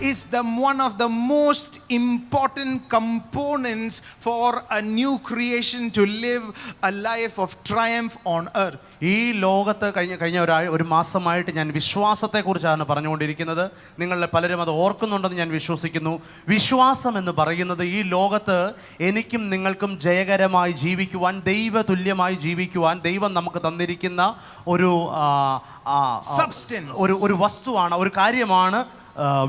is one of the most important components for a new creation to live a life of triumph on earth. ഈ ലോകത്ത് കഴിഞ്ഞ ഒരു മാസമായിട്ട് ഞാൻ വിശ്വാസത്തെക്കുറിച്ചാണ് പറഞ്ഞുകൊണ്ടിരിക്കുന്നത്. നിങ്ങളിൽ പലരും അത് ഓർക്കുന്നുണ്ടെന്ന് ഞാൻ വിശ്വസിക്കുന്നു. വിശ്വാസം എന്ന് പറയുന്നത് ഈ ലോകത്ത് എനിക്കും നിങ്ങൾക്കും ജയകരമായി ജീവിക്കുവാൻ, ദൈവതുല്യമായി ജീവിക്കുവാൻ ദൈവം നമുക്ക് തന്നിരിക്കുന്ന ഒരു ഒരു വസ്തുവാണ്, ഒരു കാര്യമാണ്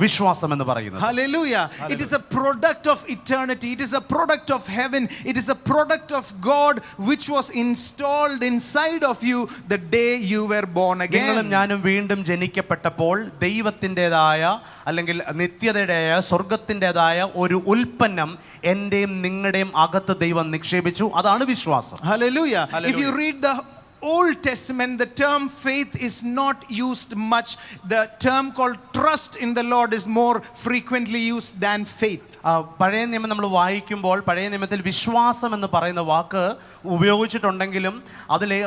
വിശ്വാസം എന്ന് പറയുന്നത്. Hallelujah. It is a product of eternity. It is a product of heaven. It is a product of God which was installed inside of you the day you were born again. നിങ്ങളും ഞാനും വീണ്ടും ജനിക്കപ്പെട്ടപ്പോൾ ദൈവത്തിൻ്റെതായ അല്ലെങ്കിൽ നിത്യതയുടെയായ സ്വർഗത്തിൻ്റെതായ ഒരു ഉൽപ്പന്നം എൻ്റെയും നിങ്ങളുടെയും അകത്ത് ദൈവം നിക്ഷേപിച്ചു. അതാണ് വിശ്വാസം. Hallelujah. If you read the Old Testament, the term faith is not used much. The term called trust in the Lord is more frequently used than faith. പഴയ നിയമം നമ്മൾ വായിക്കുമ്പോൾ പഴയ നിയമത്തിൽ വിശ്വാസം എന്ന് പറയുന്ന വാക്ക് ഉപയോഗിച്ചിട്ടുണ്ടെങ്കിലും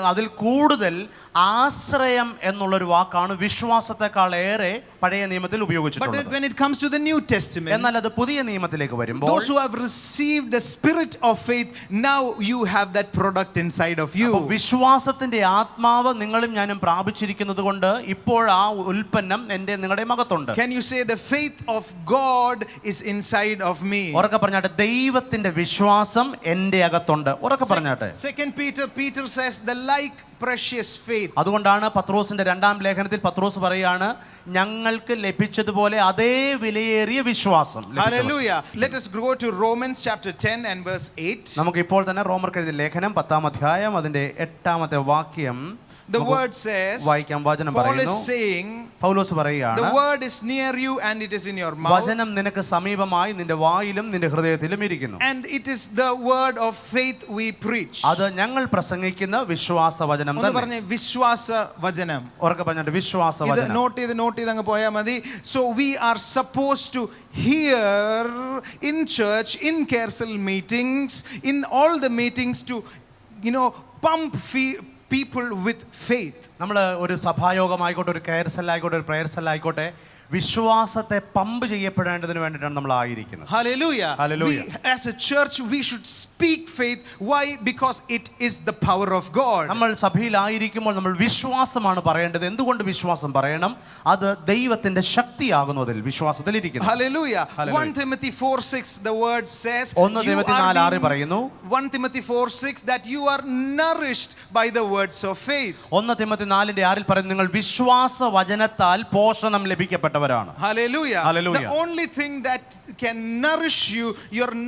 അതിൽ കൂടുതൽ ആശ്രയം എന്നുള്ളൊരു വാക്കാണ് വിശ്വാസത്തെക്കാൾ ഏറെ പഴയ നിയമത്തിൽ ഉപയോഗിച്ചിട്ടുള്ളത്. But when it comes to the New Testament, എന്നാൽ അത് പുതിയ നിയമത്തിലേക്ക് വരുമ്പോൾ those who have received the spirit of faith, now you have that product inside of you. വിശ്വാസത്തിന്റെ ആത്മാവ് നിങ്ങളും ഞാനും പ്രാപിച്ചിരിക്കുന്നത് കൊണ്ട് ഇപ്പോൾ ആ ഉൽപ്പന്നം എൻ്റെ നിങ്ങളുടെ അകത്തുണ്ട്. Can you say the faith of God is inside of me? ഉറക്കെ പറഞ്ഞാട്ടെ, ദൈവത്തിന്റെ വിശ്വാസം എൻ്റെ അകത്തുണ്ട്. ഉറക്കെ പറഞ്ഞാട്ടെ. Second Peter says the like precious faith. അതുകൊണ്ടാണ് പത്രോസിന്റെ രണ്ടാം ലേഖനത്തിൽ പത്രോസ് പറയാണ്, ഞങ്ങൾക്ക് ലഭിച്ചതുപോലെ അതേ വിലയേറിയ വിശ്വാസം. Hallelujah. Let us go to Romans chapter 10 and verse 8. നമുക്ക് ഇപ്പോൾ തന്നെ റോമർക്ക് എഴുതിയ ലേഖനം 10-ാം അധ്യായം അതിന്റെ 8-ാമത്തെ വാക്യം The word says, വായിക്കാം. വചനം Paul പറയുന്നു, is saying, പൗലോസ് പറയുകയാണ്, the word is near you and it is in your mouth. വചനം നിനക്ക് സമീപമായി നിന്റെ വായിലും നിന്റെ ഹൃദയത്തിലും ഇരിക്കുന്നു. And it is the word of faith we preach. അത് ഞങ്ങൾ പ്രസംഗിക്കുന്ന വിശ്വാസ വചനം തന്നെ. ഒന്ന് പറഞ്ഞേ, വിശ്വാസ വചനം. ഉറക്കെ പറഞ്ഞിട്ട് വിശ്വാസ വചനം. നോട്ട് ചെയ്ത് അങ്ങ് പോയാൽ മതി. So we are supposed to hear in church, in Kersal meetings, in all the meetings to pump people with faith. നമ്മൾ ഒരു സഭായോഗമായിക്കോട്ടെ, ഒരു കെയർ സെല്ലായിക്കോട്ടെ, ഒരു പ്രയർ സെല്ലായിക്കോട്ടെ, വിശ്വാസത്തെ പമ്പ് ചെയ്യപ്പെടേണ്ടതിന് വേണ്ടിയിട്ടാണ് നമ്മൾ ആയിരിക്കുന്നത്. Hallelujah. Hallelujah. As a church we should speak faith. Why? Because it is the power of God. നമ്മൾ സഭയിലായിരിക്കുമ്പോൾ നമ്മൾ വിശ്വാസമാണ് പറയേണ്ടത്. എന്തുകൊണ്ട് വിശ്വാസം പറയണം? അത് ദൈവത്തിന്റെ ശക്തിയാകുന്നു, അതിൽ വിശ്വാസത്തിൽ ഇരിക്കുന്നു. Hallelujah. 1 Timothy 4:6 the word says, 1 Timothy 4:6 പറയുന്നു, 1 Timothy 4:6 that you are nourished by the words of faith. 1 Timothy 4:6 പറയുന്നു, നിങ്ങൾ വിശ്വാസ വചനത്താൽ പോഷണം ലഭിക്കപ്പെട്ടവരാണ്. Hallelujah. Hallelujah. The only thing that can nourish you,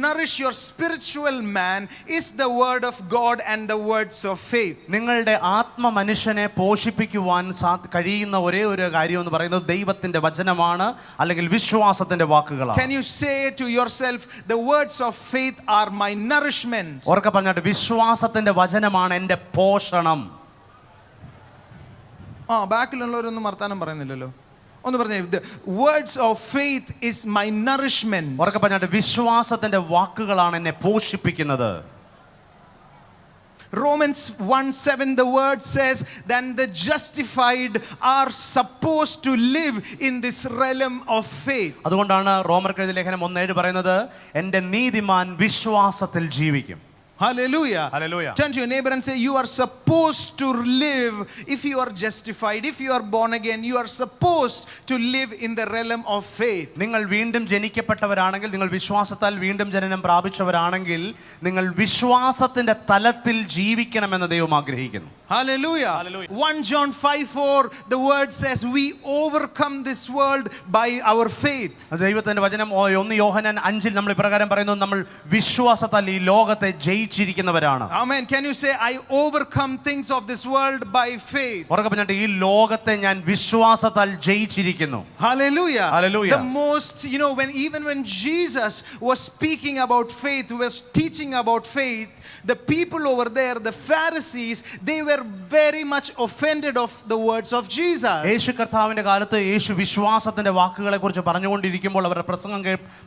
nourish your spiritual man is the word of God and the words of faith. നിങ്ങളുടെ ആത്മ മനുഷ്യനെ പോഷിപ്പിക്കുവാൻ കഴിയുന്ന ഒരേ ഒരു കാര്യം എന്ന് പറയുന്നത് ദൈവത്തിന്റെ വചനമാണ്, അല്ലെങ്കിൽ വിശ്വാസത്തിന്റെ വാക്കുകളാണ്. Can you say to yourself, the words of faith are my nourishment? ഉറക്കെ പറഞ്ഞാട്ട്, വിശ്വാസത്തിന്റെ വചനമാണ് എൻ്റെ പോഷണം. ബാക്കിലുള്ളവരൊന്നും വർത്താനം പറയുന്നില്ലല്ലോ. ഒന്ന് പറഞ്ഞേ, the words of faith is my nourishment. ഉറക്കെ പറഞ്ഞാട്ട്, വിശ്വാസത്തിന്റെ വാക്കുകളാണ് എന്നെ പോഷിപ്പിക്കുന്നത്. Romans 1:7 the word says that the justified are supposed to live in this realm of faith. അതുകൊണ്ടാണ് റോമർക്ക് എഴുതിയ ലേഖനം 1:7 പറയുന്നത്, എൻ്റെ നീതിമാൻ വിശ്വാസത്തിൽ ജീവിക്കും. Hallelujah. Hallelujah. Turn to your neighbor and say, you are supposed to live, if you are justified, if you are born again, you are supposed to live in the realm of faith. നിങ്ങൾ വീണ്ടും ജനിക്കപ്പെട്ടവരാണെങ്കിൽ, നിങ്ങൾ വിശ്വാസത്താൽ വീണ്ടും ജനനം പ്രാപിച്ചവരാണെങ്കിൽ, നിങ്ങൾ വിശ്വാസത്തിന്റെ തലത്തിൽ ജീവിക്കണമെന്ന് ദൈവം ആഗ്രഹിക്കുന്നു. Hallelujah. Hallelujah. 1 John 5:4 the word says we overcome this world by our faith. ദൈവത്തിന്റെ വചനം 1 യോഹന്നാൻ 5 നമ്മൾ ഇപ്രകാരം പറയുന്നു, നമ്മൾ വിശ്വാസത്താൽ ഈ ലോകത്തെ ജയിച്ചിരിക്കുന്നവരാണ്. Amen. Can you say, I overcome things of this world by faith? ഉറക്കെ പറഞ്ഞിട്ട്, ഈ ലോകത്തെ ഞാൻ വിശ്വാസത്താൽ ജയിച്ചിരിക്കുന്നു. Hallelujah. Hallelujah. The most, when Jesus was speaking about faith, was teaching about faith, the people over there, the Pharisees, they were very much offended of the words of Jesus. യേശു കർത്താവിന്റെ കാലത്ത് യേശു വിശ്വാസത്തിന്റെ വാക്കുകളെ കുറിച്ച് പറഞ്ഞുകൊണ്ടിരിക്കുമ്പോൾ, അവരുടെ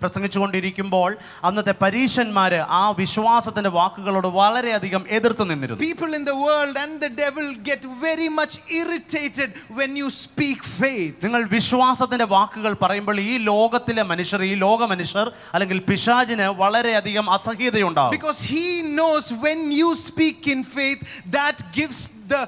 പ്രസംഗിച്ചുകൊണ്ടിരിക്കുമ്പോൾ, അന്നത്തെ പരീശന്മാര് ആ വിശ്വാസത്തിന്റെ വാക്കുകളോട് വളരെയധികം എതിർത്ത് നിന്നിരുന്നു. People in the world and the devil get very much irritated when you speak faith. നിങ്ങൾ വിശ്വാസത്തിന്റെ വാക്കുകൾ പറയുമ്പോൾ ഈ ലോകത്തിലെ മനുഷ്യർ, ഈ ലോക മനുഷ്യർ അല്ലെങ്കിൽ പിശാചിന് വളരെയധികം അസഹ്യതയുണ്ടാകും. Because he knows when you speak in faith, that gives the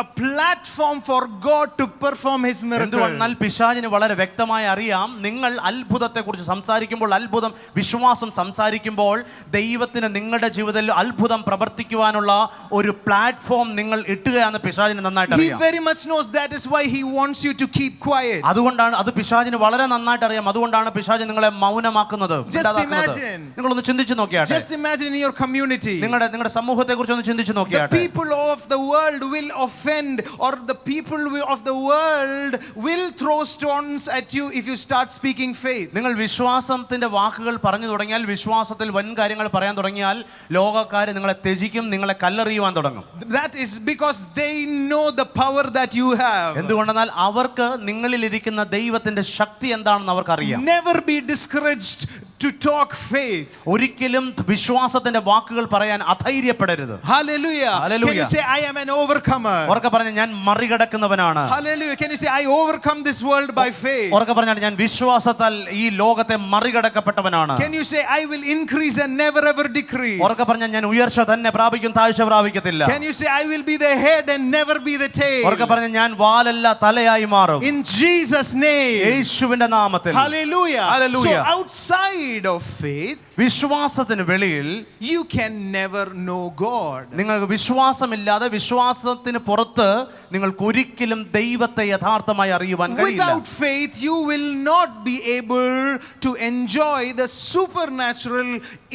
a platform for God to perform his miracle. എന്തുകൊണ്ടെന്നാൽ പിശാചിന് വളരെ വ്യക്തമായി അറിയാം, നിങ്ങൾ അത്ഭുതത്തെക്കുറിച്ച് സംസാരിക്കുമ്പോൾ, അത്ഭുതം വിശ്വാസം സംസാരിക്കുമ്പോൾ ദൈവത്തിന് നിങ്ങളുടെ ജീവിതത്തിൽ അത്ഭുതം പ്രവർത്തിക്കുവാനുള്ള ഒരു പ്ലാറ്റ്ഫോം നിങ്ങൾ ഇട്ടുകയാണെന്ന് പിശാചിന് നന്നായിട്ട് He അറിയാം. very much knows. That is why he wants you to keep quiet. അതുകൊണ്ടാണ് അത് പിശാചിന് വളരെ നന്നായിട്ട് അറിയാം. അതുകൊണ്ടാണ് പിശാച് നിങ്ങളെ മൗനമാക്കുന്നത്. Just imagine. നിങ്ങളൊന്ന് ചിന്തിച്ചു നോക്കിയാട്ടെ. Just imagine in your community. നിങ്ങളുടെ സമൂഹത്തെ കുറിച്ച് ഒന്ന് ചിന്തിച്ചു The നോക്കിയാട്ടെ. people of the world will offend, or the people of the world will throw stones at you if you start speaking faith. നിങ്ങൾ വിശ്വാസത്തിന്റെ വാക്കുകൾ പറഞ്ഞു തുടങ്ങിയാൽ, വിശ്വാസത്തിൽ വൻ കാര്യങ്ങൾ പറയാൻ തുടങ്ങിയാൽ, ലോകക്കാർ നിങ്ങളെ ത്യജിക്കും, നിങ്ങളെ കല്ലെറിയുവാൻ തുടങ്ങും. That is because they know the power that you have. എന്തുകൊണ്ടെന്നാൽ അവർക്ക് നിങ്ങളിൽ ഇരിക്കുന്ന ദൈവത്തിന്റെ ശക്തി എന്താണെന്ന് അവർക്കറിയാം. Never be discouraged to talk faith. ഒരിക്കലും വിശ്വാസത്തിന്റെ വാക്കുകൾ പറയാൻ അധൈര്യപ്പെടരുത്. Hallelujah. Hallelujah. Can you say I am an overcomer? ഉറക്കെ പറഞ്ഞ ഞാൻ മറികടക്കുന്നവനാണ്. Hallelujah. Can you say I overcome this world by faith? ഉറക്കെ പറഞ്ഞാൽ ഞാൻ വിശ്വാസത്താൽ ഈ ലോകത്തെ മറികടക്കപ്പെട്ടവനാണ്. Can you say I will increase and never ever decrease? ഉറക്കെ പറഞ്ഞാൽ ഞാൻ ഉയർച്ച തന്നെ പ്രാപിക്കും, താഴ്ച പ്രാപിക്കത്തില്ല. Can you say I will be the head and never be the tail? ഉറക്കെ പറഞ്ഞാൽ ഞാൻ വാലല്ല തലയായി മാറും. In Jesus name. യേശുവിന്റെ നാമത്തിൽ. Hallelujah. Hallelujah. So outside of faith, വിശ്വാസത്തിന് വെളിയിൽ you can never know God. നിങ്ങൾക്ക് വിശ്വാസമില്ലാതെ, വിശ്വാസത്തിന് പുറത്ത് നിങ്ങൾക്ക് ഒരിക്കലും ദൈവത്തെ യഥാർത്ഥമായി അറിയുവാൻ കഴിയില്ല. Without faith you will not be able to enjoy the supernatural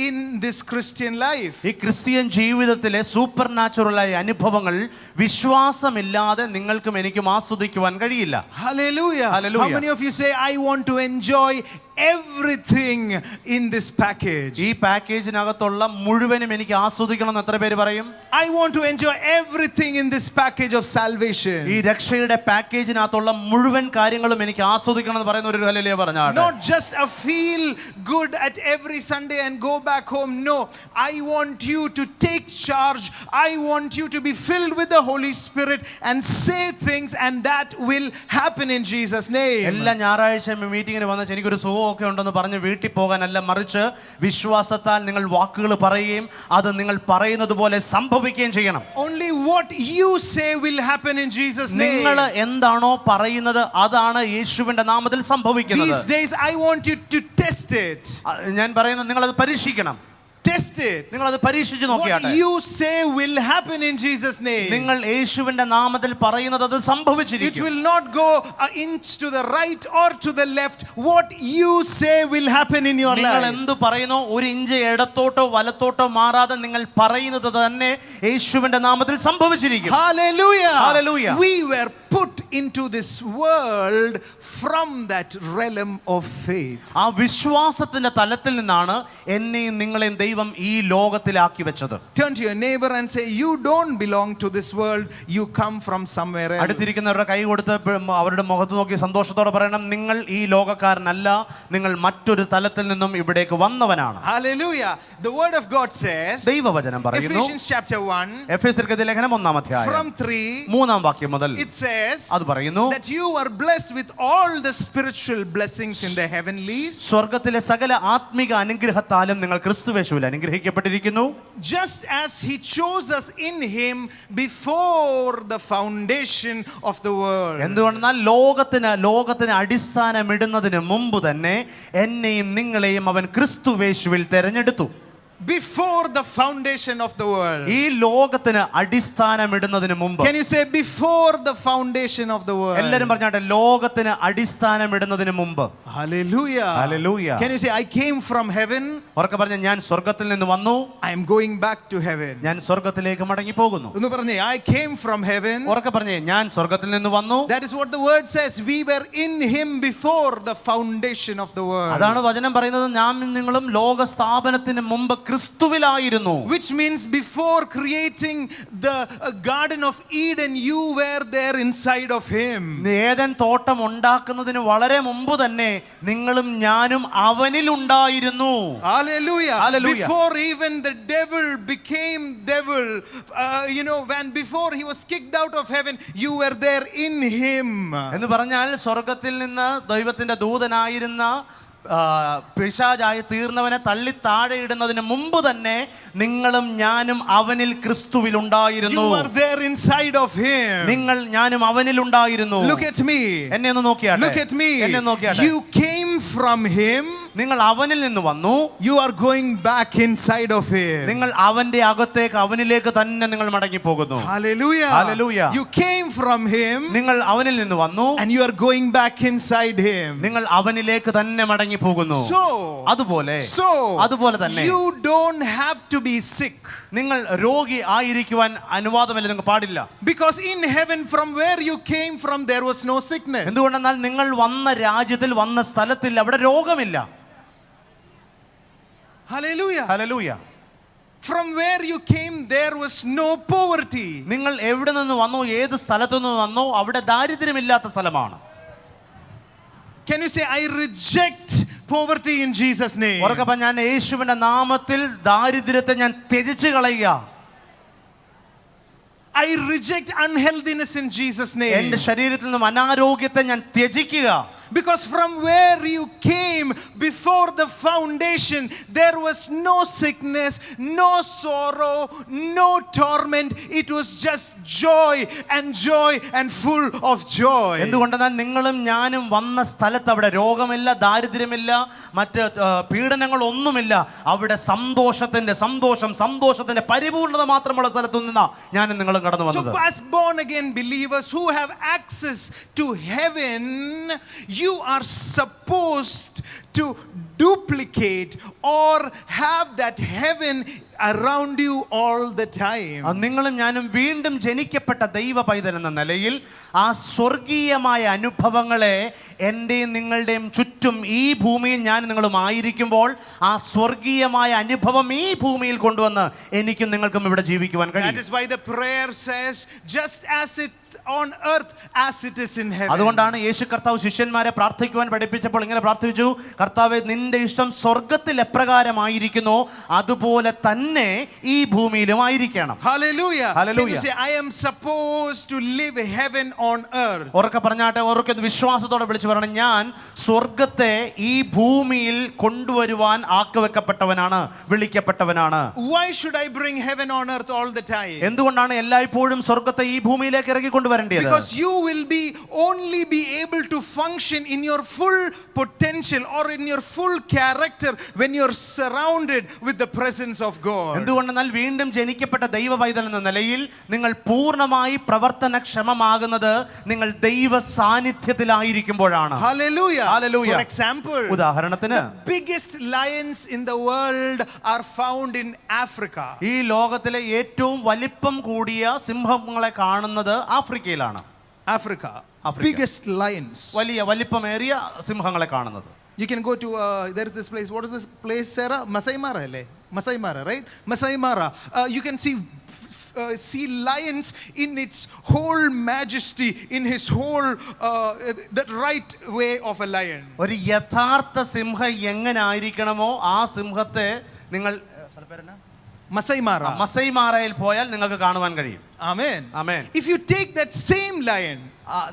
in this Christian life. ഈ ക്രിസ്ത്യൻ ജീവിതത്തിലെ സൂപ്പർ നാച്ചുറലായ അനുഭവങ്ങൾ വിശ്വാസമില്ലാതെ നിങ്ങൾക്കും എനിക്കും ആസ്വദിക്കുവാൻ കഴിയില്ല. Hallelujah. Hallelujah. How many of you say I want to enjoy everything in this package? ഈ പാക്കേജിനകത്തുള്ള മുഴുവനും എനിക്ക് ആസ്വദിക്കണം എന്ന് എത്ര പേര് പറയും? I want to enjoy everything in this package of salvation. ഈ രക്ഷയുടെ പാക്കേജിനകത്തുള്ള മുഴുവൻ കാര്യങ്ങളും എനിക്ക് ആസ്വദിക്കണം എന്ന് പറയുന്ന ഒരു ഹല്ലേലൂയ പറഞ്ഞാണ്. Not just a feel good at every Sunday and go back home. No, I want you to take charge. I want you to be filled with the Holy Spirit and say things, and that will happen in Jesus name. എല്ലാ ഞായറാഴ്ചയും മീറ്റിങ്ങിന് വന്നിട്ട് എനിക്കൊരു സുഖമൊക്കെ ഉണ്ടെന്ന് പറഞ്ഞ് വീട്ടിൽ പോകാനല്ല, മറിച്ച് വിശ്വാസത്താൽ നിങ്ങൾ വാക്കുകൾ പറയുകയും അത് നിങ്ങൾ പറയുന്നത് പോലെ സംഭവിക്കുകയും ചെയ്യണം. Only what you say will happen in Jesus name. നിങ്ങൾ എന്താണോ പറയുന്നത് അതാണ് യേശുവിന്റെ നാമത്തിൽ സംഭവിക്കുന്നത്. These days I want you to test it. ഞാൻ പറയുന്നത് നിങ്ങൾ അത് പരീക്ഷിക്കണം. Test it. നിങ്ങൾ അത് പരീക്ഷിച്ചു What നോക്കിയാട്ടെ. you say will happen in Jesus name. നിങ്ങൾ യേശുവിന്റെ നാമത്തിൽ പറയുന്നത് അത് It സംഭവിച്ചിരിക്കും. will not go an inch to the right or to the left. What you say will happen in your നിങ്ങൾ life. എന്ത് പറയുന്നോ ഒരു ഇഞ്ച് ഇടത്തോട്ടോ വലത്തോട്ടോ മാറാതെ നിങ്ങൾ പറയുന്നത് തന്നെ യേശുവിന്റെ നാമത്തിൽ സംഭവിച്ചിരിക്കും. Hallelujah. Hallelujah. We were put into this world from that realm of faith. ആ വിശ്വാസത്തിന്റെ തലത്തിൽ നിന്നാണ് എന്നെയും നിങ്ങളെയും ദൈവം ഈ ലോകത്തിലാക്കി വെച്ചത്. Turn to your neighbor and say, you don't belong to this world, you come from somewhere else. അടുത്തിരിക്കുന്നവരുടെ കൈ കൊടുത്ത് അവരുടെ മുഖത്ത് നോക്കി സന്തോഷത്തോടെ പറയണം, നിങ്ങൾ ഈ ലോകക്കാരനല്ല, നിങ്ങൾ മറ്റൊരു തലത്തിൽ നിന്നും ഇവിടേക്ക് വന്നവനാണ്. Hallelujah. The word of God says, ദൈവവചനം പറയുന്നു, Ephesians chapter 1, എഫെസ്യർക്കെഴുതിയ ലേഖനം 1-ാം അധ്യായം from 3, 3-ാം വാക്യം മുതൽ it says അത് പറയുന്നു, that you are blessed with all the spiritual blessings in the heavenlies. സ്വർഗ്ഗത്തിലെ സകല ആത്മിക അനുഗ്രഹത്താലും നിങ്ങൾ ക്രിസ്തുയേശുവിൽ അനുഗ്രഹിക്കപ്പെട്ടിരിക്കുന്നു. Just as he chose us in him before the foundation of the world. എന്തുകൊണ്ടെന്നാൽ ലോകത്തിന് അടിസ്ഥാനമിടുന്നതിന് മുമ്പ് തന്നെ എന്നെയും നിങ്ങളെയും അവൻ ക്രിസ്തുയേശുവിൽ തെരഞ്ഞെടുത്തു. Before the foundation of the world. ഈ ലോകത്തിന് അടിസ്ഥാനമിടുന്നതിന് മുമ്പ്. Can you say before the foundation of the world? എല്ലാവരും പറഞ്ഞാട്ടെ, ലോകത്തിന് അടിസ്ഥാനമിടുന്നതിന് മുമ്പ്. Hallelujah. Hallelujah. Can you say I came from heaven? ഉറക്കെ പറഞ്ഞ ഞാൻ സ്വർഗ്ഗത്തിൽ നിന്ന് വന്നു, I am going back to heaven. ഞാൻ സ്വർഗ്ഗത്തിലേക്ക് മടങ്ങി പോകുന്നു. ഒന്ന് പറഞ്ഞേ, I came from heaven. ഉറക്കെ പറഞ്ഞേ, ഞാൻ സ്വർഗ്ഗത്തിൽ നിന്ന് വന്നു. That is what the word says. We were in him before the foundation of the world. അതാണ് വചനം പറയുന്നത്. ഞാൻ നിങ്ങളും ലോക സ്ഥാപനത്തിന് മുമ്പ് ക്രിസ്തുവിലായിരുന്നു. Which means before creating the Garden of Eden, you were there inside of him. Eden തോട്ടം ഉണ്ടാക്കുന്നതിന് വളരെ മുമ്പ് തന്നെ നിങ്ങളും ഞാനും അവനിൽ ഉണ്ടായിരുന്നു. Hallelujah. Hallelujah. Before even the devil became devil, when before he was kicked out of heaven, you were there in him. എന്ന് പറഞ്ഞാൽ സ്വർഗത്തിൽ നിന്ന് ദൈവത്തിന്റെ ദൂതനായിരുന്ന പിശാചായി തീർന്നവനെ തള്ളി താഴെ ഇടുന്നതിന് മുമ്പ് തന്നെ നിങ്ങളും ഞാനും അവനിൽ ക്രിസ്തുവിൽ ഉണ്ടായിരുന്നു. You were there inside of him. നിങ്ങൾ ഞാനും അവനിൽ ഉണ്ടായിരുന്നു. Look at me. എന്നെ ഒന്ന് നോക്കിയാട്ടെ. Look at me. എന്നെ നോക്കിയാട്ടെ. You came from him. നിങ്ങൾ അവനിൽ നിന്ന് വന്നു. You are going back inside of him. നിങ്ങൾ അവന്റെ അകത്തേക്ക് അവനിലേക്ക് തന്നെ നിങ്ങൾ മടങ്ങി പോകുന്നു. Hallelujah. Hallelujah. You came from him. നിങ്ങൾ അവനിൽ നിന്ന് വന്നു. And you are going back inside him. നിങ്ങൾ അവനിലേക്ക് തന്നെ മടങ്ങി പോകുന്നു. അതുപോലെ തന്നെ you don't have to be sick. നിങ്ങൾ രോഗി ആയിരിക്കുവാൻ അനുവാദമില്ല, നിങ്ങൾക്ക് പാടില്ല. Because in heaven from where you came from there was no sickness. എന്തുകൊണ്ടെന്നാൽ നിങ്ങൾ വന്ന രാജ്യത്തിൽ വന്ന സ്ഥലത്തിൽ അവിടെ രോഗമില്ല. Hallelujah. Hallelujah. From where you came there was no poverty. നിങ്ങൾ എവിടെ നിന്ന് വന്നോ ഏത് സ്ഥലത്തു നിന്ന് വന്നോ അവിടെ ദാരിദ്ര്യമില്ലാത്ത സ്ഥലമാണ്. Can you say I reject poverty in Jesus name? ഉറക്കെ ഞാൻ യേശുവിന്റെ നാമത്തിൽ ദാരിദ്ര്യത്തെ ഞാൻ ത്യജിച്ചു കളയുക. I reject unhealthiness in Jesus name. എൻ്റെ ശരീരത്തിൽ നിന്നും അനാരോഗ്യത്തെ ഞാൻ ത്യജിക്കുക. Because from where you came before the foundation, there was no sickness, no sorrow, no torment. It was just joy and full of joy. എന്തുകൊണ്ടെന്നാൽ നിങ്ങളും ഞാനും വന്ന സ്ഥലത്ത് അവിടെ രോഗമില്ല, ദാരിദ്ര്യമില്ല, മറ്റ് പീഡനങ്ങൾ ഒന്നുമില്ല. അവിടെ സന്തോഷത്തിന്റെ പരിപൂർണത മാത്രമുള്ള സ്ഥലത്തു നിന്നാ ഞാനും നിങ്ങളും കടന്നു വന്നത്. So as born again believers who have access to heaven, you are supposed to duplicate or have that heaven around you all the time. നിങ്ങളും ഞാനും വീണ്ടും ജനിക്കപ്പെട്ട ദൈവ പൈതൽ എന്ന നിലയിൽ ആ സ്വർഗീയമായ അനുഭവങ്ങളെ എൻ്റെയും നിങ്ങളുടെയും ചുറ്റും ഈ ഭൂമിയിൽ ഞാൻ നിങ്ങളും ആയിരിക്കുമ്പോൾ ആ സ്വർഗീയമായ അനുഭവം ഈ ഭൂമിയിൽ കൊണ്ടുവന്ന് എനിക്കും നിങ്ങൾക്കും ഇവിടെ ജീവിക്കുവാൻ കഴിയും. That is why the prayer says just as it on earth as it is in heaven. അതുകൊണ്ടാണ് യേശു കർത്താവ് ശിഷ്യന്മാരെ പ്രാർത്ഥിക്കുവാൻ പഠിപ്പിച്ചപ്പോൾ ഇങ്ങനെ പ്രാർത്ഥിച്ചു, കർത്താവേ നിന്റെ ഇഷ്ടം സ്വർഗ്ഗത്തിൽ എപ്രകാരമായിരിക്കുന്നോ അതുപോലെ തന്നെ ഈ ഭൂമിയിലും ആയിരിക്കണം. Hallelujah. Hallelujah. Can you say I am supposed to live heaven on earth? ഉറക്കെ പറഞ്ഞാട്ടെ, ഉറക്കെ വിശ്വാസത്തോടെ വിളിച്ചു പറയണം, ഞാൻ സ്വർഗ്ഗത്തെ ഈ ഭൂമിയിൽ കൊണ്ടുവരുവാൻ ആക്കിവെക്കപ്പെട്ടവനാണ്, വിളിക്കപ്പെട്ടവനാണ്. Why should I bring heaven on earth all the time? എന്തുകൊണ്ടാണ് എല്ലായ്പ്പോഴും സ്വർഗ്ഗത്തെ ഈ ഭൂമിയിലേക്ക് ഇറക്കി കൊണ്ടുവരേണ്ടത്? Because you will only be able to function in your full potential or in your full character when you're surrounded with the presence of God. എന്തുകൊണ്ടെന്നാൽ വീണ്ടും ജനിക്കപ്പെട്ട ദൈവ പൈതൽ എന്ന നിലയിൽ നിങ്ങൾ പൂർണ്ണമായി പ്രവർത്തനക്ഷമമാകുന്നത് നിങ്ങൾ ദൈവ സാന്നിധ്യത്തിലായിരിക്കുമ്പോഴാണ്. Hallelujah. Hallelujah. For example, ഉദാഹരണത്തിന് the biggest lions in the world are found in Africa. ഈ ലോകത്തിലെ ഏറ്റവും വലിപ്പം കൂടിയ സിംഹങ്ങളെ കാണുന്നത് ആഫ്രിക്കയിലാണ്. Africa. Biggest lions. വലിയ വലിപ്പമേറിയ സിംഹങ്ങളെ കാണുന്നത്. You can go to there is this place. What is this place, Sarah? Masai Mara, Masai Mara, right? Masai Mara. You can see lions in its whole majesty, in his whole the right way of a lion. ഒരു യഥാർത്ഥ സിംഹം എങ്ങനെ ആയിരിക്കണമോ ആ സിംഹത്തെ നിങ്ങൾ Masai Mara. Maasai മാറയിൽ പോയാൽ നിങ്ങൾക്ക് കാണുവാൻ കഴിയും. Amen. Amen. If you take that same lion,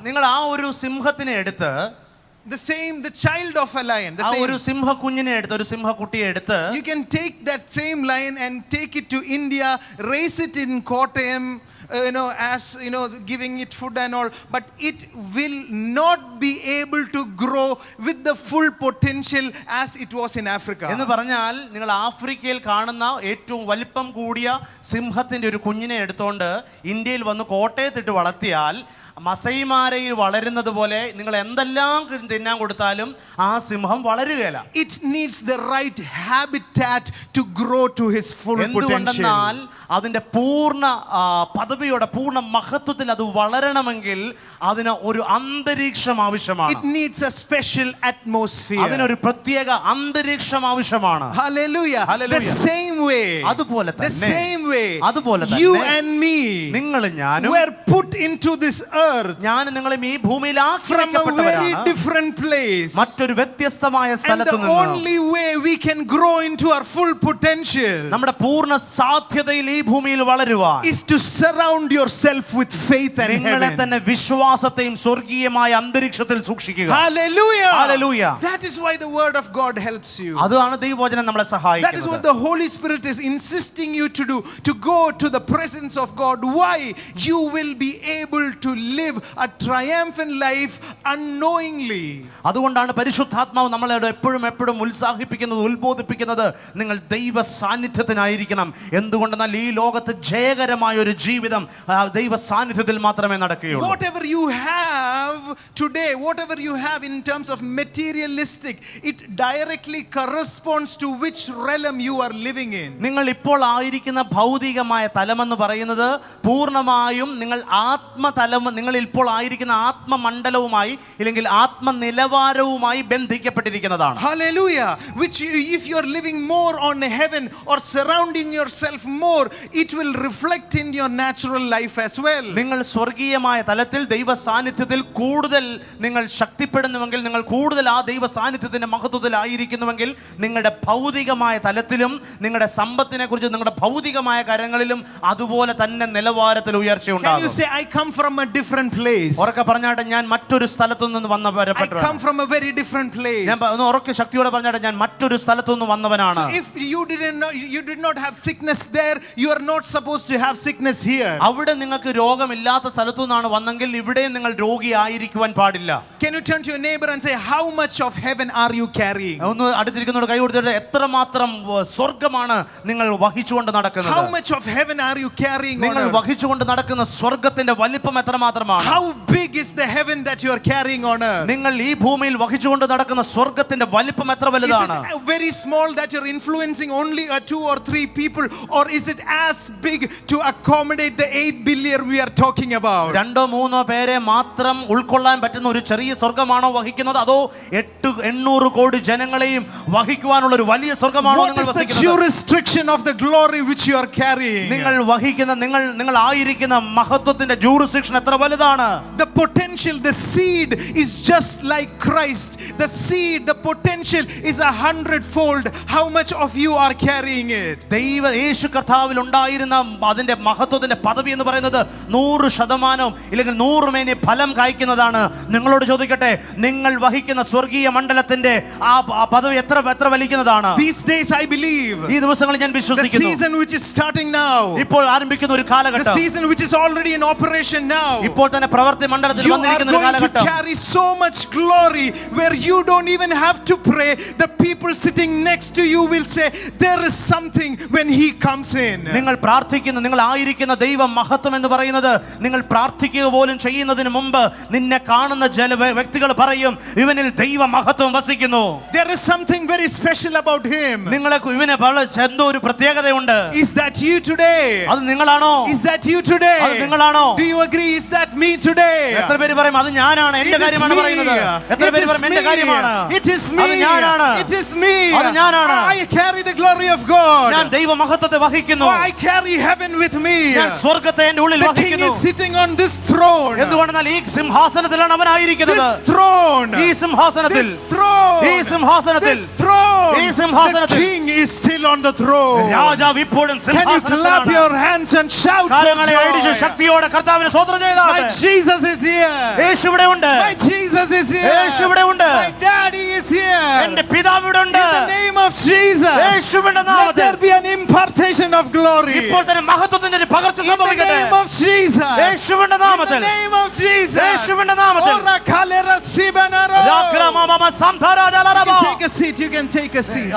നിങ്ങൾ ആ ഒരു സിംഹത്തിനെ എടുത്ത് the child of a lion, ആ ഒരു സിംഹക്കുഞ്ഞിനെ എടുത്ത്, ഒരു സിംഹക്കുട്ടിയെ എടുത്ത്, you can take that same lion and take it to India, raise it in Kottayam, as giving it food and all, but it will not be able to grow with the full potential as it was in Africa. എന്ന് പറഞ്ഞാൽ നിങ്ങൾ ആഫ്രിക്കയിൽ കാണുന്ന ഏറ്റവും വലിപ്പം കൂടിയ സിംഹത്തിന്റെ ഒരു കുഞ്ഞിനെ എടുത്തുകൊണ്ട് ഇന്ത്യയിൽ വന്ന് കോട്ടയത്തിട്ട് വളർത്തിയാൽ മസൈമാരയിൽ വളരുന്നത് പോലെ നിങ്ങൾ എന്തെല്ലാം തിന്നാൻ കൊടുത്താലും ആ സിംഹം വളരുകയില്ല. It needs the right habitat to grow to his full എന്തുകൊണ്ടെന്നാൽ potential. അതിന്റെ പൂർണ്ണ പദവിയോടെ പൂർണ്ണ മഹത്വത്തിൽ അത് വളരണമെങ്കിൽ അതിന് ഒരു അന്തരീക്ഷം ആവശ്യമാണ്. It needs a special atmosphere. അതിനൊരു പ്രത്യേക അന്തരീക്ഷം ആവശ്യമാണ്. Hallelujah. Hallelujah. The same way. അതുപോലെ The തന്നെ same way. അതുപോലെ You തന്നെ and me നിങ്ങളും ഞാനും were put into this earth ഞാനും നിങ്ങളും ഈ ഭൂമിയിൽ from a very ആക്കിവെക്കപ്പെട്ടവരാണ്. different place. മറ്റൊരു വ്യത്യസ്തമായ And സ്ഥലത്ത് the നിന്ന് only way we can grow into our full potential നമ്മുടെ പൂർണ്ണ സാധ്യതയിൽ ഈ ഭൂമിയിൽ വളരുവാൻ is to surround yourself with faith and നിങ്ങളെ heaven. തന്നെ വിശ്വാസത്തെയും സ്വർഗീയമായ അന്തരീക്ഷത്തിൽ സൂക്ഷിക്കുക. Hallelujah. Hallelujah. That is why the word of God helps you. അതാണ് ദൈവവചനം നമ്മളെ That is what സഹായിക്കുന്നത്. the Holy Spirit is insisting you to do, to go to the presence of God. Why? You will be able to live a triumphant life unknowingly. അതുകൊണ്ടാണ് പരിശുദ്ധാത്മാവ് നമ്മളോട് എപ്പോഴും ഉത്സാഹിപ്പിക്കുന്നത്, ഉത്ബോധിപ്പിക്കുന്നത്, നിങ്ങൾ ദൈവ സാന്നിധ്യത്തിനായിരിക്കണം. എന്തുകൊണ്ടെന്നാൽ ഈ ലോകത്ത് ജയകരമായ ഒരു ജീവിതം ദൈവ സാന്നിധ്യത്തിൽ മാത്രമേ നടക്കുകയുള്ളൂ. Whatever you have today, whatever you have in terms of materialistic, it directly corresponds to which realm you are living in. നിങ്ങൾ ഇപ്പോൾ ആയിരിക്കുന്ന ഭൗതികമായ തലമെന്ന് പറയുന്നത് പൂർണ്ണമായും നിങ്ങൾ നിങ്ങൾ ഇപ്പോൾ ആയിരിക്കുന്ന ആത്മമണ്ഡലവുമായി അല്ലെങ്കിൽ ആത്മനിലവാരവുമായി ബന്ധിക്കപ്പെട്ടിരിക്കുന്നതാണ്. Hallelujah. Which if you are living more on heaven or surrounding yourself more, it will reflect in your natural life as well. നിങ്ങൾ സ്വർഗീയമായ തലത്തിൽ ദൈവ സാന്നിധ്യത്തിൽ കൂടുതൽ നിങ്ങൾ ശക്തിപ്പെടുന്നുവെങ്കിൽ, നിങ്ങൾ കൂടുതൽ ആ ദൈവ സാന്നിധ്യത്തിന്റെ മഹത്വത്തിലായിരിക്കുന്നുവെങ്കിൽ നിങ്ങളുടെ ഭൗതികമായ തലത്തിലും നിങ്ങളുടെ സമ്പത്തിനെ കുറിച്ച് നിങ്ങളുടെ ഭൗതികമായ കാര്യങ്ങളിലും അതുപോലെ തന്നെ നിലവാരത്തിൽ ഉയർച്ച Can you ഉണ്ടാകും. say, I come from a different place? ഉറക്കെ പറഞ്ഞാട്ട് ഞാൻ മറ്റൊരു സ്ഥലത്തു നിന്ന് I വന്നവരാണ്. come from a very different place. ഞാൻ ഉറക്കെ ശക്തിയോടെ പറഞ്ഞാട്ട് ഞാൻ മറ്റൊരു സ്ഥലത്തു നിന്ന് വന്നവനാണ്. So if you did not have sickness there, you are not supposed to have sickness here. അവിടെ നിങ്ങൾക്ക് രോഗമില്ലാത്ത സ്ഥലത്തു നിന്നാണ് വന്നെങ്കിൽ ഇവിടെയും നിങ്ങൾ രോഗിയായിരിക്കുവാൻ പാടില്ല. Can you turn to your neighbor and say, how much of heaven are you carrying? ഒന്ന് അടുത്തിരിക്കുന്നവരോട് കൈ കൊടുത്തിട്ട് എത്രമാത്രം സ്വർഗമാണ് നിങ്ങൾ വഹിച്ചുകൊണ്ട് നടക്കുന്നത്? How much of heaven are you carrying on നിങ്ങൾ earth? വഹിച്ചുകൊണ്ട് നടക്കുന്ന സ്വർഗത്തിന്റെ വലിപ്പം എത്രമാത്രമാണ്? How big is the heaven that you are carrying on earth? നിങ്ങൾ ഈ ഭൂമിയിൽ വഹിച്ചുകൊണ്ട് നടക്കുന്ന സ്വർഗത്തിന്റെ വലിപ്പം എത്ര Is വലുതാണ്? it very small that you're influencing only 2 or 3 people, or is it as big to accommodate the 8 billion we are talking about? 2-3 പേരെ മാത്രം ഉൾക്കൊള്ളാൻ പറ്റുന്ന ഒരു ചെറിയ സ്വർഗമാണോ വഹിക്കുന്നത്, അതോ 800 കോടി ജനങ്ങളെയും വഹിക്കുവാനുള്ള ഒരു വലിയ സ്വർഗമാണോ What നിങ്ങൾ is the വഹിക്കുന്നത്? jurisdiction of the glory which you are carrying? നിങ്ങൾ വഹിക്കുന്ന നിങ്ങൾ ആയിരിക്കുന്ന മഹത്വത്തിന്റെ ജൂറിസ്ഡിക്ഷൻ എത്ര വലുതാണ്? The potential, the seed is just like Christ. The seed, the potential is 100-fold. How much of you are carrying it? യേശു കർത്താവിൽ ഉണ്ടായിരുന്ന അതിന്റെ മഹത്വത്തിന്റെ പദവി എന്ന് പറയുന്നത് 100% ഇല്ലെങ്കിൽ 100 മേനി ഫലം കായ്ക്കുന്നതാണ്. നിങ്ങളോട് ചോദിക്കട്ടെ, നിങ്ങൾ വഹിക്കുന്ന സ്വർഗീയ മണ്ഡലത്തിന്റെ ആ പദവി എത്ര വലിക്കുന്നതാണ്? These days I believe ഈ ദിവസങ്ങളിൽ ഞാൻ the വിശ്വസിക്കുന്നു, season which is starting now, ഇപ്പോൾ ആരംഭിക്കുന്ന ഒരു the കാലഘട്ടം, season which is already in operation now, ഇപ്പോൾ തന്നെ പ്രവർത്തി മണ്ഡലത്തിൽ you are വന്നിരിക്കുന്ന ഒരു going to കാലഘട്ടം, carry so much glory where you don't even have to pray. The people sitting next to you will say, there is something when he comes in. നിങ്ങൾ പ്രാർത്ഥിക്കുന്ന, നിങ്ങൾ ആയിരിക്കുന്ന ദൈവ മഹത്വം എന്ന് പറയുന്നത്, നിങ്ങൾ പ്രാർത്ഥിക്കുക പോലും ചെയ്യുന്നതിന് മുമ്പ് നിന്നെ കാണുന്ന വ്യക്തികൾ പറയും, ഇവനിൽ ദൈവ മഹത്വം വസിക്കുന്നു. There is something very special about him. ഇവനെ എന്തോ ഒരു പ്രത്യേകതയുണ്ട്. Is that you today? അത് നിങ്ങളാണോ? Is that you today? അത് നിങ്ങളാണോ? Do you agree? Is that me today? എത്ര പേര് പറയും അത് ഞാനാണ്, It എന്റെ is കാര്യമാണ് me. പറയുന്നത്? എത്ര It പേര് is പറയും എന്റെ കാര്യമാണ്? me. It is me. അത് ഞാനാണ്. It is me. അത് ഞാനാണ്. I carry the glory of God. ഞാൻ ദൈവ മഹത്വത്തെ വഹിക്കുന്നു. Oh, I carry heaven with me. ഞാൻ സ്വർഗ്ഗത്തെ എൻ്റെ ഉള്ളിൽ The king വഹിക്കുന്നു. is sitting on this throne. എന്തുകൊണ്ടെന്നാൽ ഈ സിംഹാസനത്തിലാണ് അവൻ ആയിരിക്കുന്നത്. This throne. ഈ സിംഹാസനത്തിൽ, This throne. ഈ സിംഹാസനത്തിൽ, This throne. ഈ സിംഹാസനത്തിൽ The king is still on the throne. രാജാവ് ഇപ്പോഴും Can you clap സിംഹാസനത്തിലാണ്. your hands and shout for കരങ്ങളെ അടിച്ച് joy? ശക്തിയോടെ കർത്താവിനെ സ്തോത്രം My ചെയ്താട്ടെ. Jesus is here. യേശു ഇവിടെ ഉണ്ട്. My Jesus is here. യേശു ഇവിടെ ഉണ്ട്. My daddy is here. എന്റെ പിതാവ് ഇവിടെ ഉണ്ട്. In the name of Jesus. യേശുവിന്റെ Let നാമത്തിൽ there be an impartation of glory. ഇപ്പോൾ തന്നെ മഹത്വത്തിന്റെ ഒരു പകർച്ച In the സംഭവിക്കട്ടെ. name of Jesus. യേശുവിന്റെ In the നാമത്തിൽ, name of Jesus. യേശുവിന്റെ നാമത്തിൽ. Ora kalera sibanaro. രാഗ്രാമമ You സംധാരാജാലരബ. can take a seat. You can take a seat.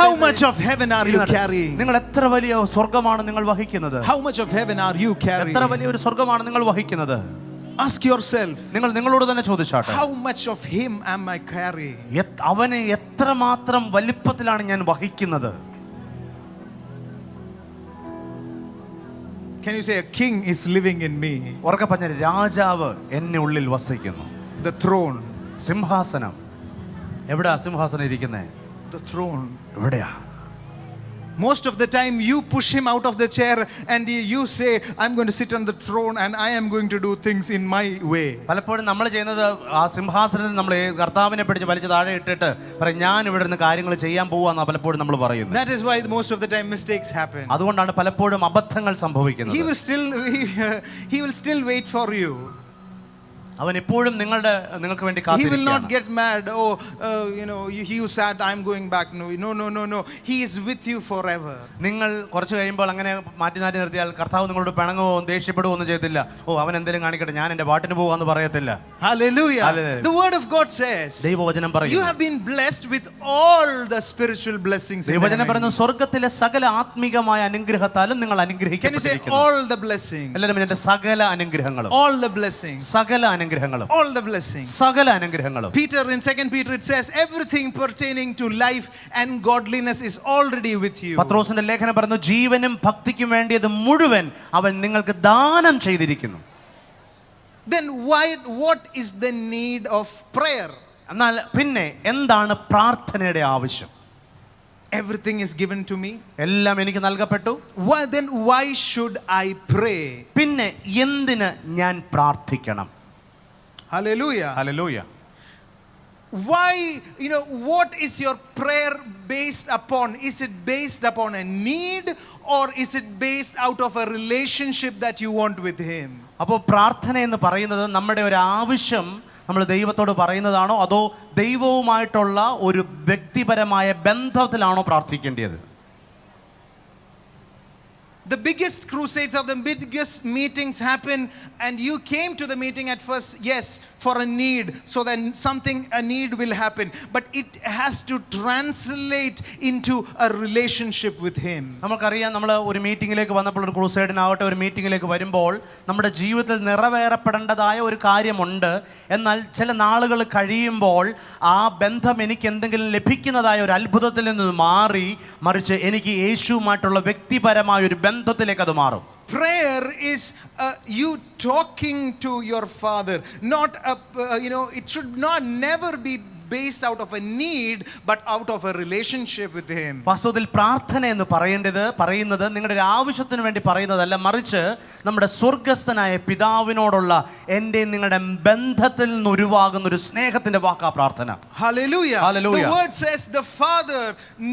How much of heaven are you carrying? നിങ്ങൾ എത്ര വലിയ സ്വർഗ്ഗമാണ് നിങ്ങൾ വഹിക്കുന്നത്? How much of heaven are you carrying? എത്ര വലിയ ഒരു സ്വർഗ്ഗമാണ് നിങ്ങൾ വഹിക്കുന്നത്? Ask yourself, നിങ്ങൾ നിങ്ങളോട് തന്നെ ചോദിച്ചാട്ടെ, how much of him am I carrying? അവനെ എത്രമാത്രം വലിപ്പത്തിലാണ് ഞാൻ വഹിക്കുന്നത്? Can you say a king is living in me? ഉറക്കെ പറഞ്ഞ രാജാവ് എന്നെ ഉള്ളിൽ വസിക്കുന്നു. The throne. സിംഹാസനം എവിടെയാ? സിംഹാസനം ഇരിക്കുന്നേ The throne. എവിടെയാ? Most of the time you push him out of the chair and you say, I'm going to sit on the throne and I am going to do things in my way. പലപ്പോഴും നമ്മൾ ചെയ്യുന്നത് ആ സിംഹാസനത്തിൽ നമ്മൾ കർത്താവിനെ പിടിച്ച് വലിച്ച് താഴെ ഇട്ടിട്ട് പറയും, ഞാൻ ഇവിടെ നിന്ന് കാര്യങ്ങൾ ചെയ്യാൻ പോവാന്നാ പലപ്പോഴും നമ്മൾ പറയുന്നത്. That is why most of the time mistakes happen. അതുകൊണ്ടാണ് പലപ്പോഴും അബദ്ധങ്ങൾ സംഭവിക്കുന്നത്. He will still wait for you. അവൻ എപ്പോഴും നിങ്ങൾക്ക് വേണ്ടി He will not കാത്തിരിക്കുകയാണ്. get mad. You said I'm going back. No. He is with you forever. നിങ്ങൾ കുറച്ച് കഴിയുമ്പോൾ അങ്ങനെ മാറ്റി നിർത്തിയാൽ കർത്താവ് നിങ്ങളോട് പിണങ്ങുവോ ദേഷ്യപ്പെടുവോ ഒന്നും ചെയ്യത്തില്ല. അവൻ എന്തെങ്കിലും കാണിക്കട്ടെ, ഞാൻ എൻ്റെ പാട്ടിന് പോവാന്ന് പറയത്തില്ല. Hallelujah. Hallelujah. The word of God says, ദൈവവചനം you പറയുന്നു, have been blessed with all the spiritual blessings in ദൈവവചനം heaven. പറയുന്നു, സ്വർഗ്ഗത്തിലെ സകല ആത്മീകമായ അനുഗ്രഹത്താലും നിങ്ങൾ Can you say അനുഗ്രഹിക്കപ്പെട്ടിരിക്കുന്നു. all the blessings? എല്ലാവരും എൻ്റെ സകല അനുഗ്രഹങ്ങളും, All the blessings. സകല അനുഗ്രഹങ്ങളും, All the blessings. സകല അനുഗ്രഹങ്ങളും. Peter, in 2 Peter it says everything pertaining to life and godliness is already with you. പത്രോസിന്റെ ലേഖനം പറയുന്നു, ജീവനും ഭക്തിക്കും വേണ്ടിയത് മുഴുവൻ അവൻ നിങ്ങൾക്ക് ദാനം ചെയ്തിരിക്കുന്നു. Then what is the need of prayer? എന്നാൽ പിന്നെ എന്താണ് പ്രാർത്ഥനയുടെ ആവശ്യം? Everything is given to me. എല്ലാം എനിക്ക് നൽകപ്പെട്ടു. Why should I pray? പിന്നെ എന്തിന് ഞാൻ പ്രാർത്ഥിക്കണം? Hallelujah. Hallelujah. Why, what is your prayer based upon? Is it based upon a need or is it based out of a relationship that you want with him? അപ്പോൾ പ്രാർത്ഥന എന്ന് പറയുന്നത് നമ്മുടെ ഒരു ആവശ്യം നമ്മൾ ദൈവത്തോട് പറയുന്നതാണോ അതോ ദൈവവുമായിട്ടുള്ള ഒരു വ്യക്തിപരമായ ബന്ധത്തിലാണോ പ്രാർത്ഥിക്കേണ്ടത്? The biggest crusades or the biggest meetings happen and you came to the meeting at first, yes, for a need, so that a need will happen, but it has to translate into a relationship with him. നമുക്കറിയാം, നമ്മൾ ഒരു മീറ്റിങ്ങിലേക്ക് വന്നപ്പോൾ, ഒരു ക്രൂസൈഡിനാവട്ടെ ഒരു മീറ്റിങ്ങിലേക്ക് വരുമ്പോൾ നമ്മുടെ ജീവിതത്തിൽ നിറവേറപ്പെടേണ്ടതായ ഒരു കാര്യമുണ്ട്. എന്നാൽ ചില നാളുകൾ കഴിയുമ്പോൾ ആ ബന്ധം എനിക്ക് എന്തെങ്കിലും ലഭിക്കുന്നതായ ഒരു അത്ഭുതത്തിൽ നിന്ന് മറിച്ച് എനിക്ക് യേശുവുമായിട്ടുള്ള വ്യക്തിപരമായ ഒരു ബന്ധത്തിലേക്ക് അത് മാറും. Prayer is you talking to your father, not it should never be based out of a need but out of a relationship with him. വാസ്തവത്തിൽ പ്രാർത്ഥന എന്ന് പറയുന്നത് നിങ്ങളുടെ ഒരു ആവശ്യത്തിന് വേണ്ടി പറയുന്നതല്ല, മറിച്ച് നമ്മുടെ സ്വർഗ്ഗസ്ഥനായ പിതാവിനോടുള്ള എൻ്റെ നിങ്ങളുടെ ബന്ധത്തിൽ നിന്ന് ഉരുവാകുന്ന ഒരു സ്നേഹത്തിന്റെ വാക്കാ പ്രാർത്ഥന. Hallelujah. Hallelujah. The word says the Father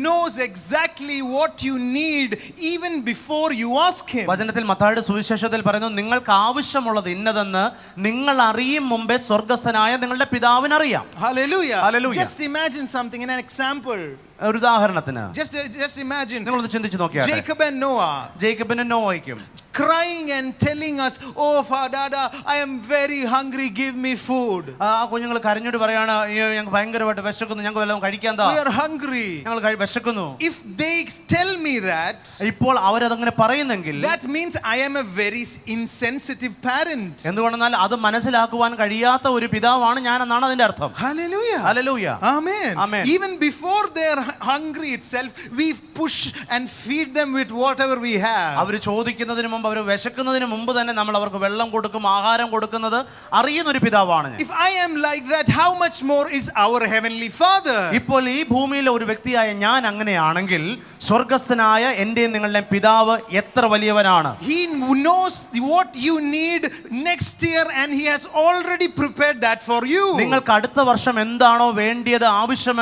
knows exactly what you need even before you ask him. വചനത്തിൽ മത്തായിയുടെ സുവിശേഷത്തിൽ പറയുന്നു, നിങ്ങൾക്ക് ആവശ്യമുള്ളത് ഇന്നതെന്ന് നിങ്ങൾ അറിയും മുമ്പേ സ്വർഗ്ഗസ്ഥനായ നിങ്ങളുടെ പിതാവിന് അറിയാം. Hallelujah. Hallelujah. Just imagine something, in an example. ഒരു ഉദാഹരണത്തിന് Just imagine നിങ്ങളൊന്ന് ചിന്തിച്ചു നോക്കിയാൽ Jacob and Noah ജേക്കബിനും നോവയ്ക്കും crying and telling us, oh Dada, I am very hungry, give me food. ആ കുഞ്ഞുങ്ങൾ കരഞ്ഞോട് പറയാണ്, ഞങ്ങൾക്ക് ഭയങ്കരമായിട്ട് വിശക്കുന്നു, ഞങ്ങൾക്ക് വല്ലതും കഴിക്കാൻ താ, We are hungry. ഞങ്ങൾ വിശക്കുന്നു. If they tell me that, ഇപ്പോൾ അവരതങ്ങനെ പറയുന്നെങ്കിൽ that means I am a very insensitive parent. എന്തുകൊണ്ടെന്നാൽ അത് മനസ്സിലാക്കുവാൻ കഴിയാത്ത ഒരു പിതാവാണ് ഞാൻ എന്നാണ് അതിന്റെ അർത്ഥം. Hallelujah. Hallelujah. Amen. Amen. Even before they are hungry itself, we push and feed them with whatever we have. അവർ ചോദിക്കുന്നതിന് മുമ്പ്, അവർ വിശക്കുന്നതിന് മുമ്പ് തന്നെ നമ്മൾ അവർക്ക് വെള്ളം കൊടുക്കും, ആഹാരം കൊടുക്കുന്നത് അറിയുന്ന ഒരു പിതാവാണ് ഞാൻ. If I am like that, how much more is our heavenly Father? ഇപ്പോൾ ഈ ഭൂമിയിലെ ഒരു വ്യക്തിയായ ഞാൻ അങ്ങനെയാണെങ്കിൽ സ്വർഗ്ഗസ്ഥനായ എൻ്റെ നിങ്ങളുടെ പിതാവ് എത്ര വലിയവനാണ്. He knows what you need next year and he has already prepared that for you. നിങ്ങൾക്ക് അടുത്ത വർഷം എന്താണോ വേണ്ടിയത്, ആവശ്യം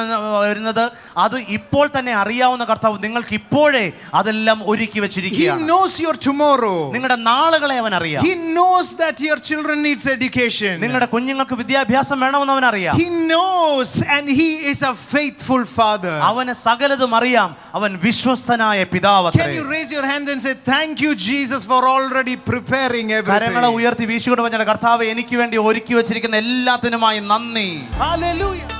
വരുന്നത്, അത് ഇപ്പോൾ തന്നെ അറിയാവുന്ന കർത്താവ് നിങ്ങൾക്ക് ഇപ്പോഴേ അതെല്ലാം ഒരുക്കി വെച്ചിരിക്കുകയാണ്. He knows your tomorrow. നിങ്ങളുടെ നാളുകളെ അവൻ അറിയാം. He knows that your children needs education. നിങ്ങളുടെ കുഞ്ഞുങ്ങൾക്ക് വിദ്യാഭ്യാസം വേണമെന്ന് അവൻ അറിയാം. He knows and he is a faithful father. അവന് സകലതും അറിയാം. അവൻ വിശ്വസ്തനായ പിതാവത്രേ. Can you raise your hand and say thank you Jesus for already preparing everything? കരങ്ങളെ ഉയർത്തി വീശിക്കൊണ്ട് പറഞ്ഞാൽ, കർത്താവ് എനിക്ക് വേണ്ടി ഒരുക്കി വെച്ചിരിക്കുന്ന എല്ലാത്തിനുമായി നന്ദി. Hallelujah.